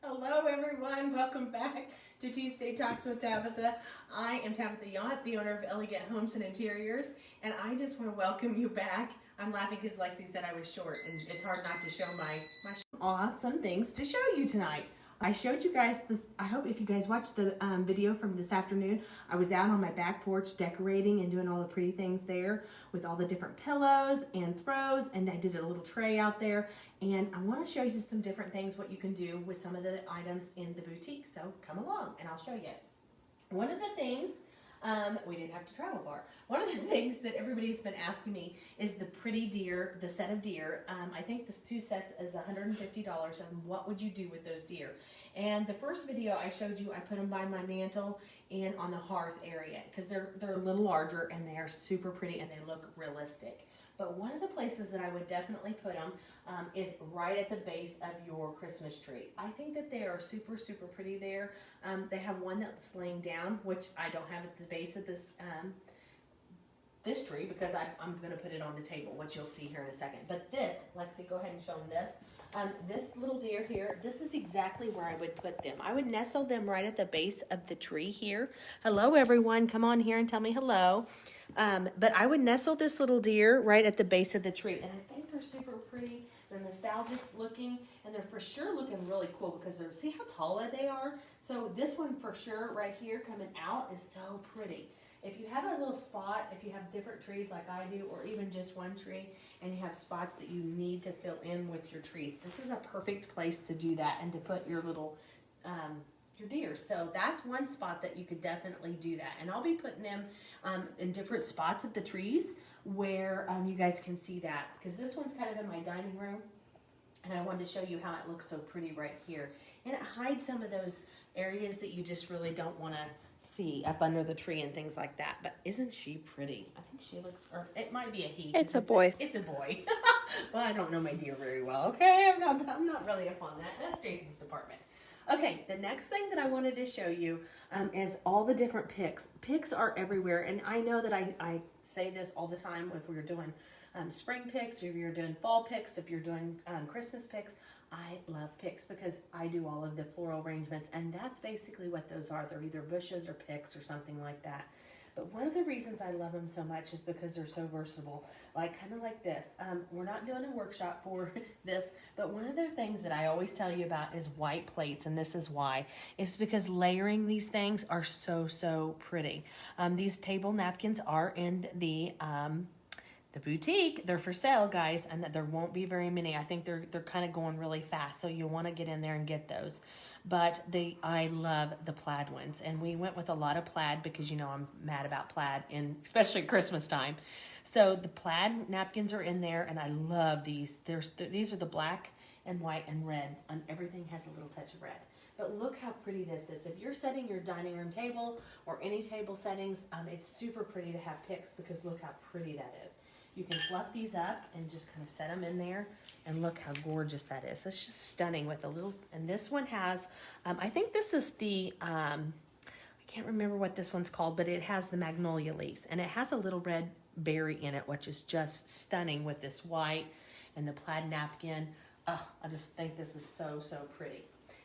Hello everyone, welcome back to Tuesday Talks with Tabitha. I am Tabitha Yacht, the owner of Elegant Homes and Interiors, and I just want to welcome you back. I'm laughing because Lexi said I was short, and it's hard not to show my awesome things to show you tonight. I showed you guys this. I hope if you guys watched the video from this afternoon, I was out on my back porch decorating and doing all the pretty things there with all the different pillows and throws, and I did a little tray out there. And I want to show you some different things, what you can do with some of the items in the boutique. So come along and I'll show you. One of the things, we didn't have to travel far. One of the things that everybody's been asking me is the pretty deer, the set of deer. I think this 2 sets is $150, and what would you do with those deer? And the first video I showed you, I put them by my mantle and on the hearth area because they're a little larger and they are super pretty and they look realistic. But one of the places that I would definitely put them is right at the base of your Christmas tree. I think that they are super, super pretty there. They have one that's laying down, which I don't have at the base of this tree because I'm going to put it on the table, which you'll see here in a second. But this, Lexi, go ahead and show them this. This little deer here, this is exactly where I would put them. I would nestle them right at the base of the tree here. Hello, everyone. Come on here and tell me hello. But I would nestle this little deer right at the base of the tree. And I think they're super pretty. They're nostalgic looking, and they're for sure looking really cool because they're, see how tall they are? So this one for sure right here coming out is so pretty. If you have a little spot, if you have different trees like I do, or even just one tree, and you have spots that you need to fill in with your trees, this is a perfect place to do that and to put your little, your deer. So that's one spot that you could definitely do that. And I'll be putting them in different spots of the trees where you guys can see that, because this one's kind of in my dining room. And I wanted to show you how it looks so pretty right here. And it hides some of those areas that you just really don't want to see up under the tree and things like that. But isn't she pretty? I think she looks, or it might be a he. It's a boy. It's a boy. Well, I don't know my deer very well, okay? I'm not really up on that. That's Jason's department. Okay, the next thing that I wanted to show you is all the different picks. Picks are everywhere, and I know that I say this all the time if we're doing spring picks, or if you're doing fall picks, if you're doing Christmas picks. I love picks because I do all of the floral arrangements, and that's basically what those are. They're either bushes or picks or something like that. But one of the reasons I love them so much is because they're so versatile, like kind of like this. We're not doing a workshop for this, but one of the things that I always tell you about is white plates, and this is why. It's because layering these things are so, so pretty. These table napkins are in the boutique. They're for sale, guys, and there won't be very many. I think they're kind of going really fast, so you'll want to get in there and get those. But I love the plaid ones, and we went with a lot of plaid because you know I'm mad about plaid, and especially Christmas time. So the plaid napkins are in there, and I love these. These are the black and white and red, and everything has a little touch of red. But look how pretty this is. If you're setting your dining room table or any table settings, it's super pretty to have picks because look how pretty that is. You can fluff these up and just kind of set them in there, and look how gorgeous that is. That's just stunning with a little, and this one has, I think this is the, I can't remember what this one's called, but it has the magnolia leaves, and it has a little red berry in it, which is just stunning with this white and the plaid napkin. Oh, I just think this is so, so pretty.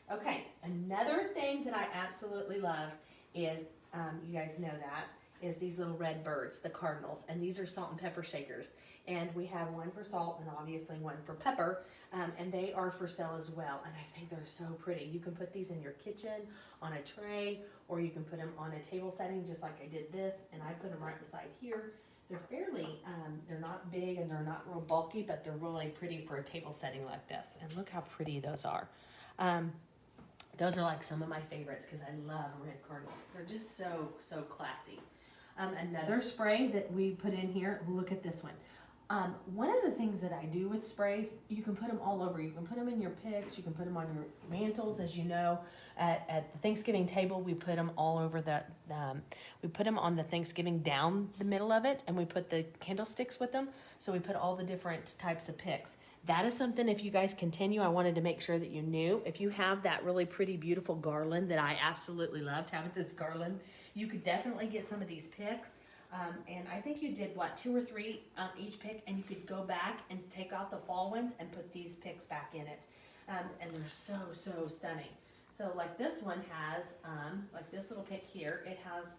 Okay, another thing that I absolutely love is, you guys know that, is these little red birds, the cardinals, and these are salt and pepper shakers. And we have one for salt and obviously one for pepper, and they are for sale as well. And I think they're so pretty. You can put these in your kitchen on a tray, or you can put them on a table setting just like I did this, and I put them right beside here. They're fairly, they're not big and they're not real bulky, but they're really pretty for a table setting like this. And look how pretty those are. Those are like some of my favorites because I love red cardinals. They're just so, so classy. Another spray that we put in here, look at this one. One of the things that I do with sprays, you can put them all over. You can put them in your picks, you can put them on your mantles, as you know. At the Thanksgiving table, we put them all over we put them on the Thanksgiving down the middle of it, and we put the candlesticks with them. So we put all the different types of picks. That is something, if you guys continue, I wanted to make sure that you knew. If you have that really pretty, beautiful garland that I absolutely loved, having this garland, you could definitely get some of these picks. And I think you did, what, 2 or 3 each pick, and you could go back and take out the fall ones and put these picks back in it. And they're so, so stunning. So like this one has, like this little pick here, it has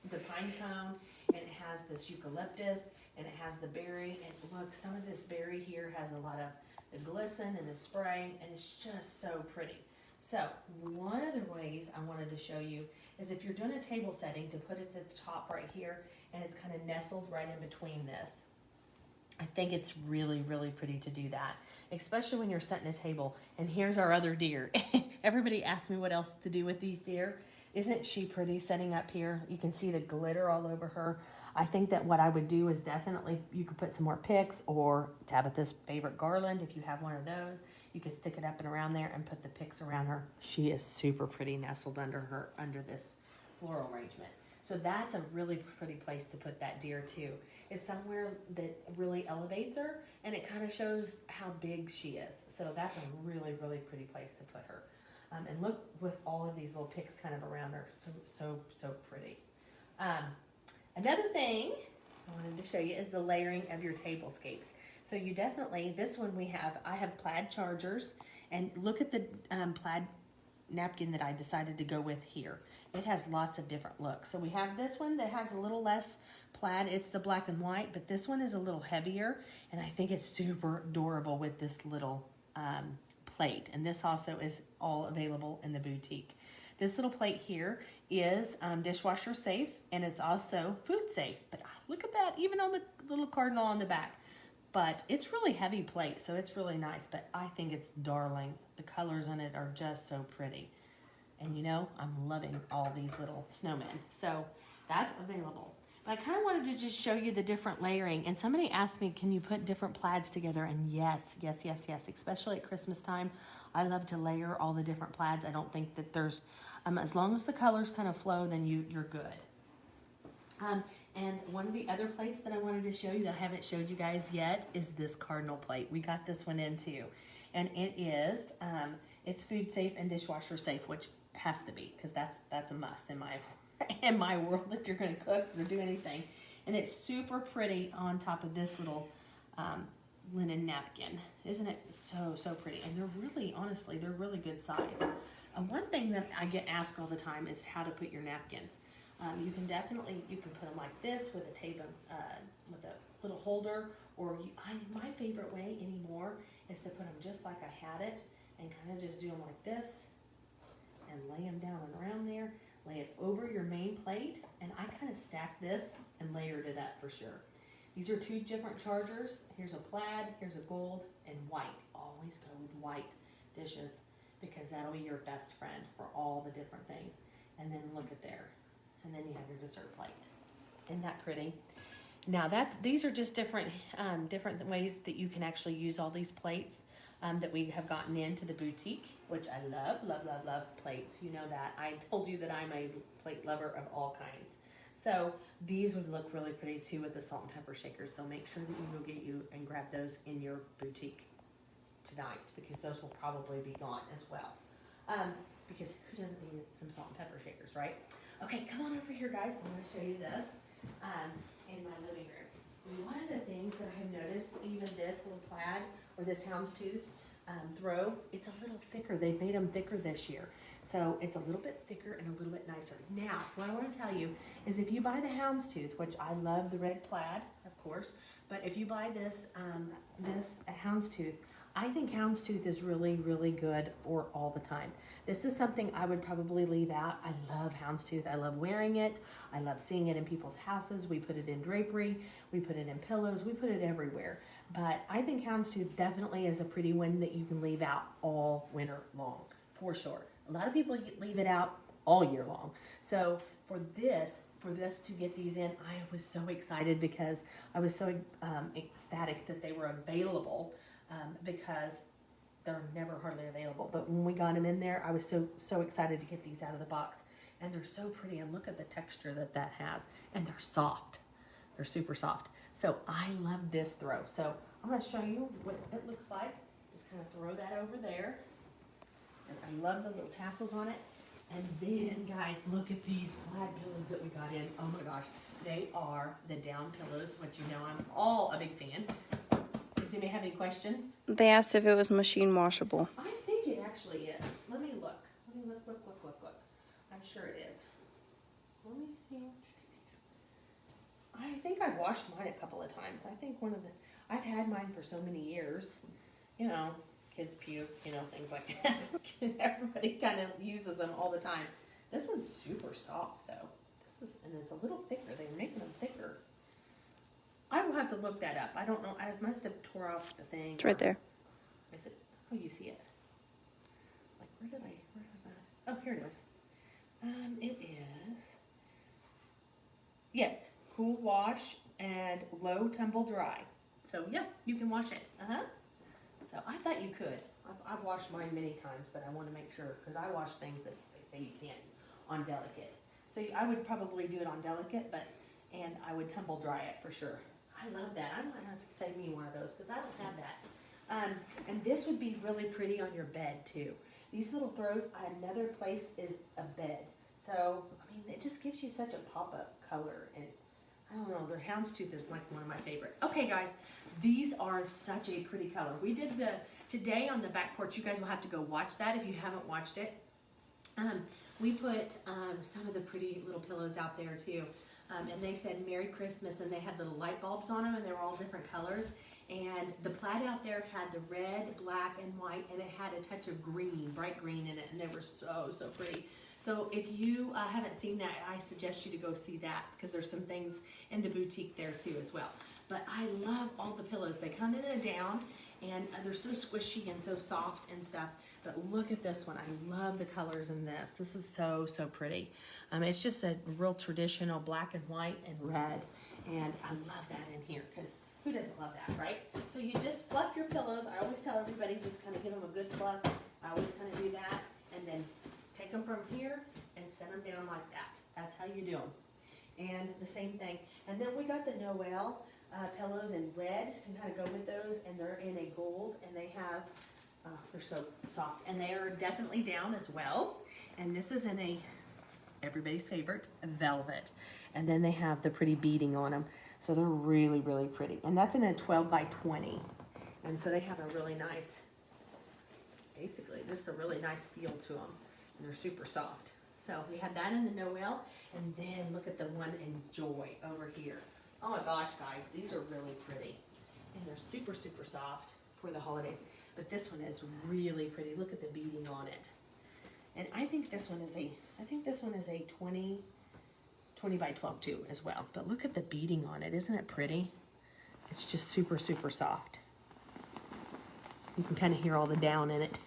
the pine cone, and it has this eucalyptus, and it has the berry, and look, some of this berry here has a lot of the glisten and the spray, and it's just so pretty. So one of the ways I wanted to show you is if you're doing a table setting, to put it at the top right here, and it's kind of nestled right in between this. I think it's really, really pretty to do that, especially when you're setting a table. And here's our other deer. Everybody asks me what else to do with these deer. Isn't she pretty setting up here? You can see the glitter all over her. I think that what I would do is definitely, you could put some more picks or Tabitha's favorite garland. If you have one of those, you could stick it up and around there and put the picks around her. She is super pretty nestled under this floral arrangement. So that's a really pretty place to put that deer too. It's somewhere that really elevates her, and it kind of shows how big she is. So that's a really, really pretty place to put her. And look with all of these little picks kind of around her. So pretty. Another thing I wanted to show you is the layering of your tablescapes. So you definitely, this one I have plaid chargers, and look at the plaid napkin that I decided to go with here. It has lots of different looks. So we have this one that has a little less plaid. It's the black and white, but this one is a little heavier, and I think it's super adorable with this little plate. And this also is all available in the boutique. This little plate here is dishwasher safe, and it's also food safe. But look at that, even on the little cardinal on the back. But it's really heavy plate, so it's really nice. But I think it's darling. The colors on it are just so pretty. And you know, I'm loving all these little snowmen. So that's available. But I kind of wanted to just show you the different layering. And somebody asked me, can you put different plaids together? And yes, especially at Christmas time. I love to layer all the different plaids. I don't think that there's, as long as the colors kind of flow, then you're good. And one of the other plates that I wanted to show you that I haven't showed you guys yet is this cardinal plate. We got this one in too. And it is, it's food safe and dishwasher safe, which has to be, because that's a must in my world if you're going to cook or do anything. And it's super pretty on top of this little linen napkin. Isn't it so pretty? And they're really, honestly, they're really good size. One thing that I get asked all the time is how to put your napkins. You can put them like this with a tape, with a little holder, or my favorite way anymore is to put them just like I had it, and kind of just do them like this, and lay them down and around there, lay it over your main plate, and I kind of stacked this and layered it up for sure. These are two different chargers. Here's a plaid, here's a gold, and white. Always go with white dishes, because that'll be your best friend for all the different things. And then look at there. And then you have your dessert plate. Isn't that pretty? Now these are just different ways that you can actually use all these plates that we have gotten into the boutique, which I love plates. You know that. I told you that I'm a plate lover of all kinds. So these would look really pretty too with the salt and pepper shakers. So make sure that you go get you and grab those in your boutique tonight, because those will probably be gone as well. Because who doesn't need some salt and pepper shakers, right? Okay, come on over here, guys. I'm going to show you this in my living room. And one of the things that I have noticed, even this little plaid or this houndstooth throw, it's a little thicker. They've made them thicker this year. So it's a little bit thicker and a little bit nicer. Now, what I want to tell you is if you buy the houndstooth, which I love the red plaid, of course, but if you buy this houndstooth, I think houndstooth is really, really good for all the time. This is something I would probably leave out. I love houndstooth. I love wearing it. I love seeing it in people's houses. We put it in drapery. We put it in pillows. We put it everywhere. But I think houndstooth definitely is a pretty one that you can leave out all winter long, for sure. A lot of people leave it out all year long. So for this to get these in, I was so excited because I was so ecstatic that they were available. Because they're never hardly available. But when we got them in there, I was so excited to get these out of the box. And they're so pretty. And look at the texture that has. And they're soft. They're super soft. So I love this throw. So I'm going to show you what it looks like. Just kind of throw that over there. And I love the little tassels on it. And then, guys, look at these plaid pillows that we got in. Oh my gosh. They are the down pillows, which you know I'm all a big fan. Does anybody have any questions? They asked if it was machine washable. I think it actually is. Let me look. Let me look. I'm sure it is. Let me see. I think I've washed mine a couple of times. I think I've had mine for so many years. You know, kids puke, you know, things like that. Everybody kind of uses them all the time. This one's super soft though. And it's a little thicker. They're making them thicker. I will have to look that up. I don't know. I must have tore off the thing. It's right there. Is it? Oh, you see it. Like, where was that? Oh, here it is. It is, yes, cool wash and low tumble dry. So, yeah, you can wash it. So, I thought you could. I've washed mine many times, but I want to make sure, because I wash things that they say you can't on delicate. So, I would probably do it on delicate, and I would tumble dry it for sure. I love that. I might have to save me one of those, because I don't have that. And this would be really pretty on your bed, too. These little throws, another place is a bed. So, I mean, it just gives you such a pop-up color. And I don't know, their houndstooth is like one of my favorite. Okay, guys, these are such a pretty color. We did today on the back porch. You guys will have to go watch that if you haven't watched it. We put some of the pretty little pillows out there, too. And they said Merry Christmas, and they had little light bulbs on them, and they were all different colors. And the plaid out there had the red, black, and white, and it had a touch of green, bright green in it, and they were so, so pretty. So if you haven't seen that, I suggest you to go see that, because there's some things in the boutique there too as well. But I love all the pillows. They come in a down, and they're so squishy and so soft and stuff. But look at this one. I love the colors in this. This is so, so pretty. It's just a real traditional black and white and red, and I love that in here, because who doesn't love that, right? So you just fluff your pillows. I always tell everybody, just kind of give them a good fluff. I always kind of do that, and then take them from here and set them down like that. That's how you do them. And the same thing. And then we got the Noel pillows in red to kind of go with those, and they're in a gold, and they have, they're so soft. And they are definitely down as well. And this is in a, everybody's favorite, velvet. And then they have the pretty beading on them. So they're really, really pretty. And that's in a 12 by 20. And so they have a really nice, basically, just a really nice feel to them. And they're super soft. So we have that in the Noel. And then look at the one in Joy over here. Oh my gosh, guys, these are really pretty. And they're super, super soft for the holidays. But this one is really pretty. Look at the beading on it. And I think this one is a 20 by 12 too as well. But look at the beading on it. Isn't it pretty? It's just super, super soft. You can kind of hear all the down in it.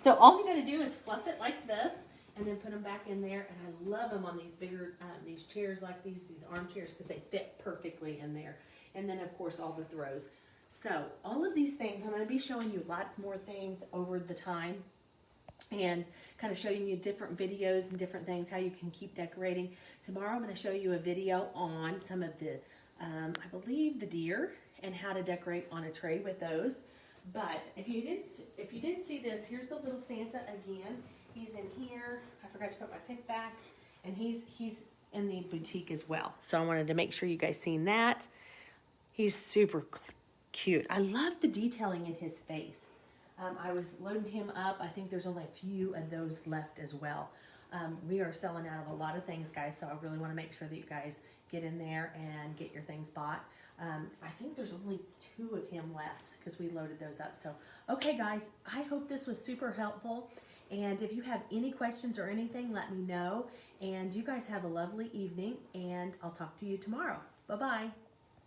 So all you got to do is fluff it like this and then put them back in there. And I love them on these bigger, these chairs like these armchairs, because they fit perfectly in there. And then of course all the throws. So all of these things, I'm going to be showing you lots more things over the time, and kind of showing you different videos and different things, how you can keep decorating. Tomorrow I'm going to show you a video on some of the, I believe the deer, and how to decorate on a tray with those. But if you didn't see this, here's the little Santa again. He's in here. I forgot to put my pick back, and he's in the boutique as well. So I wanted to make sure you guys seen that. He's super cute. I love the detailing in his face. I was loading him up. I think there's only a few of those left as well. We are selling out of a lot of things, guys, so I really want to make sure that you guys get in there and get your things bought. I think there's only 2 of him left because we loaded those up. So, okay, guys, I hope this was super helpful. And if you have any questions or anything, let me know. And you guys have a lovely evening, and I'll talk to you tomorrow. Bye-bye.